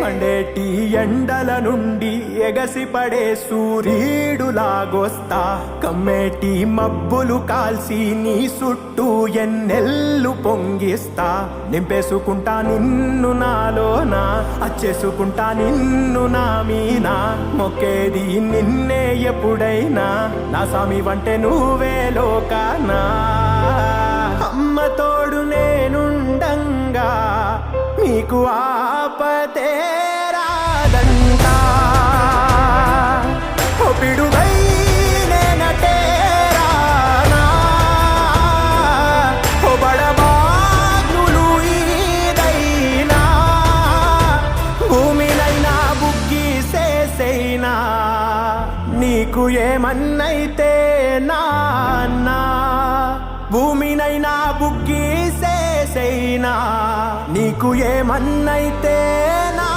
మండేటి ఎండల నుండి ఎగసిపడే సూర్యుడులాగొస్తా కమ్మేటి మబ్బులు కాల్సి నీ చుట్టూ ఎన్నెల్లు పొంగిస్తా నింపేసుకుంటా నిన్ను నాలోనా అచ్చేసుకుంటా నిన్ను నా మీనా మొక్కేది నిన్నే ఎప్పుడైనా నా స్వామి వంటే నువ్వే లోకానా అమ్మ తోడు నేనుండంగా మీకు ఆపతే రాదంటా ఓ పిడుగై నేనటేరానా ఓ బడబాగ్నులు ఈదైనా భూమినైనా బుగ్గిసేసైనా నీకు ఏమన్నైతే నాన్నా భూమినైనా బుగ్గిసేసైనా నీకు ఏమన్నైతే నా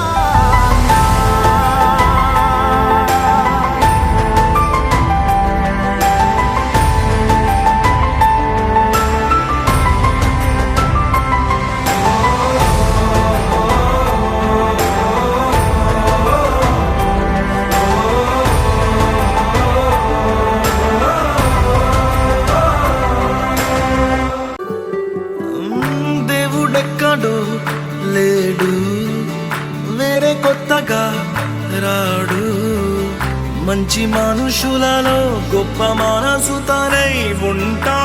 దేవుడెక్కడు లేడు వేరే కొత్తగా రాడు మంచి మనుషులలో గొప్ప మనసు తనై ఉంటా